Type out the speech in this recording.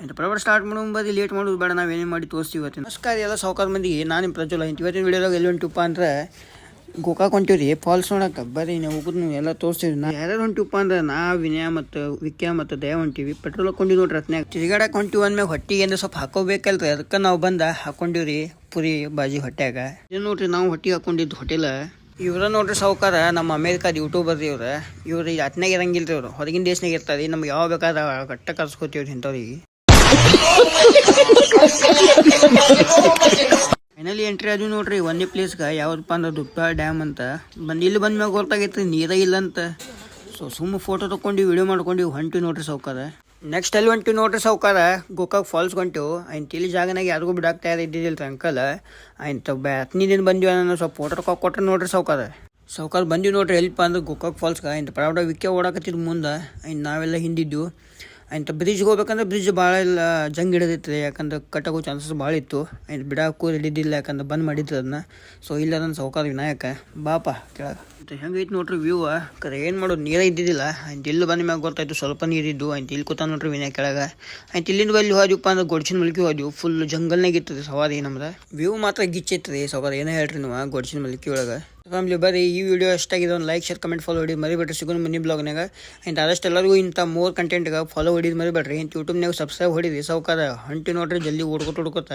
ಆಯ್ತು ಪ್ರವರ್ ಸ್ಟಾರ್ಟ್ ಮಾಡೋ ಮುಂಬದಿ ಲೇಟ್ ಮಾಡೋದು ಬೇಡ, ನಾವೇನೇ ಮಾಡಿ ತೋರಿಸ್ತೀವಿ ಇವತ್ತು. ನಮಸ್ಕಾರ ಎಲ್ಲ ಸಾವುಕಾರ ಮಂದಿಗೆ, ನಾನು ಪ್ರಜ್ವಲ್. ಇವತ್ತಿನ ವಿಡಿಯೋದಾಗ ಎಲ್ಲಿ ಹೊಂಟಿವಪ್ಪ ಅಂದ್ರೆ ಗೋಕಾಕ್ ಹೊಂಟಿವ್ರಿ ಫಾಲ್ಸ್ ನೋಡಕ್ಕೆ. ಬರ್ರಿ ನಾವು ಹೋಗೋದು ಎಲ್ಲ ತೋರಿಸ್ತೀವಿ. ನಾ ಯಾರ್ಯಾರು ಹೊಂಟಿವಪ್ಪ ಅಂದ್ರೆ ನಾ ವಿನಯ ಮತ್ತು ವಿಕ್ಯ ಮತ್ತು ದಯ ಹೊಂಟಿವಿ. ಪೆಟ್ರೋಲ್ ಹಾಕೊಂಡಿವಿ ನೋಡ್ರಿ. ರತ್ನಾಗ ತಿರುಗಾಡಕ್ಕೆ ಹೊಂಟಿವಿ ಅಂದ್ಮೇಲೆ ಹೊಟ್ಟಿಗೆ ಅಂದ್ರೆ ಸ್ವಲ್ಪ ಹಾಕೋಬೇಕಲ್ರಿ, ಅದಕ್ಕೆ ನಾವು ಹಾಕೊಂಡಿವ್ರಿ ಪುರಿ ಬಾಜಿ ಹೊಟ್ಯಾಗ. ಇದು ನೋಡ್ರಿ ನಾವು ಹೊಟ್ಟಿಗೆ ಹಾಕೊಂಡಿದ್ದು ಹೋಟೆಲ್. ಇವ್ರ ನೋಡ್ರಿ ಸಾವುಕಾರ ನಮ್ಮ ಅಮೇರಿಕಾದ ಯೂಟ್ಯೂಬರ್ ರೀ. ಇವ್ರು ಅತ್ನಾಗ ಇರಂಗಿಲ್ರಿ, ಇವರು ಹೊರಗಿನ ದೇಶನಾಗ ಇರ್ತಾರೆ. ನಮ್ಗೆ ಯಾವ ಬೇಕಾದ ಕಟ್ಟ ಕರ್ಸ್ಕೊತೀವ್ರಿ ಇಂಥವ್ರಿಗೆ. ಫೈನಲಿ ಎಂಟ್ರಿ ಅದು ನೋಡ್ರಿ ಒಂದೇ ಪ್ಲೇಸ್ಗೆ. ಯಾವ್ದಪ್ಪ ಅಂದ್ರೆ ದುಪ್ಪ ಡ್ಯಾಮ್ ಅಂತ. ಇಲ್ಲಿ ಬಂದ್ಮ್ಯಾಗ ಗೊತ್ತಾಗೈತ್ರಿ ನೀರ ಇಲ್ಲ ಅಂತ. ಸುಮ್ಮ ಫೋಟೋ ತೊಗೊಂಡು ವಿಡಿಯೋ ಮಾಡ್ಕೊಂಡು ಹೊಂಟಿವಿ ನೋಡ್ರಿ ಸಾವುಕಾರ. ನೆಕ್ಸ್ಟ್ ಅಲ್ಲಿ ಹೊಂಟಿವಿ ನೋಡ್ರಿ ಸಾವುಕಾರ, ಗೋಕಾಕ್ ಫಾಲ್ಸ್ ಹೊಂಟಿವು. ಆಯ್ತು ಇಲ್ಲಿ ಜಾಗನಾಗ ಯಾರಿಗೂ ಬಿಡಾಕ್ತಾ ಇದ್ದಿದ್ದಿಲ್ಲ ರೀ ಅಂಕಲ್. ಆಯ್ತು ಹತ್ತನೇ ದಿನ ಬಂದಿವಿ ಅನ್ನೋ ಸ್ವಲ್ಪ ಫೋಟೋ ಕೊಟ್ರೆ ನೋಡ್ರಿ ಸಾವುಕಾರ ಬಂದಿವಿ ನೋಡ್ರಿ. ಎಲ್ಪ ಅಂದ್ರೆ ಗೋಕಾಕ್ ಫಾಲ್ಸ್ಗೆ. ಆಯ್ತು ಪ್ರಾಡ ವಿಕ್ಕೆ ಓಡಾಕತ್ತಿದ್ದು ಮುಂದೆ. ಆಯ್ತು ನಾವೆಲ್ಲ ಹಿಂದಿದ್ದು. ಆಯ್ತು ಬ್ರಿಡ್ಜ್ಗೆ ಹೋಗ್ಬೇಕಂದ್ರೆ ಬ್ರಿಡ್ಜ್ ಭಾಳ ಇಲ್ಲ, ಜಂಗ್ ಹಿಡಿದಿತ್ತು. ಯಾಕಂದ್ರೆ ಕಟ್ಟೋಗೋ ಚಾನ್ಸಸ್ ಭಾಳ ಇತ್ತು. ಆಯ್ತು ಬಿಡಾಕು ಹಿಡಿದಿಲ್ಲ, ಯಾಕಂದ್ರೆ ಬಂದ್ ಮಾಡಿದ್ರು ಅದನ್ನ. ಸೊ ಇಲ್ಲ ನನ್ನ ಸಾವುಕಾರ ವಿನಾಯಕ ಬಾಪ ಕೆಳಗೆ. ಹೆಂಗೈತೆ ನೋಡ್ರಿ ವ್ಯೂ. ಕರೆ ಏನು ಮಾಡೋದು, ನೀರೇ ಇದ್ದಿದ್ದಿಲ್ಲ. ಆಯ್ತು ಇಲ್ಲಿ ಬಂದ ಮ್ಯಾಗ ಗೊತ್ತಾಯ್ತು ಸ್ವಲ್ಪ ನೀರಿದ್ದು. ಆಯ್ತು ಇಲ್ಲಿ ಕೂತ ನೋಡ್ರಿ ವಿನಾಯಕ ಕೆಳಗೆ. ಆಯ್ತು ಇಲ್ಲಿಂದ ಬಲ್ಲಿ ಹೋದ್ವಿಪ್ಪ ಅಂದ್ರೆ ಗೊಡ್ಚಿನ ಮಲ್ಕಿ ಹೋದ್ವಿ. ಫುಲ್ ಜಂಗಲ್ನಾಗ ಇತ್ತು ಸವಾರಿ ನಮ್ದು. ವ್ಯೂ ಮಾತ್ರ ಗಿಚ್ಚಿತ್ತು ರೀ ಸಾವುಕಾರ, ಏನೇ ಹೇಳ್ರಿ ನೀವು ಗೊಡ್ಚಿನ ಮಲ್ಕಿ ಒಳಗೆ. ಫ್ಯಾಮಿಲಿ ಬರ್ರಿ, ಈ ವಿಡಿಯೋ ಎಷ್ಟಾಗಿದೆ ಒಂದು ಲೈಕ್ ಶೇರ್ ಕಮೆಂಟ್ ಫಾಲೋ ಹೊಡಿ ಮರಿಬೇಡ್ರಿ. ಸಿಗೋಣ ಮನಿ ಬ್ಲಾಗ್ನಾಗ. ಆಯ್ತು ಆದಷ್ಟು ಎಲ್ಲರಿಗೂ ಇಂಥ ಮೋರ್ ಕಂಟೆಂಟ್ಗೆ ಫಾಲೋ ಹೊಡಿದು ಮರಿಬೇಡ್ರಿ. ಇಂತ ಯೂಟ್ಯೂಬ್ನಾಗ ಸಬ್ಸ್ಕ್ರೈಬ್ ಹೊಡಿರಿ ಸಾವುಕಾರ. ಹೊಂಟಿ ನೋಡ್ರಿ ಜಲ್ದಿ ಹುಡ್ಕೋತ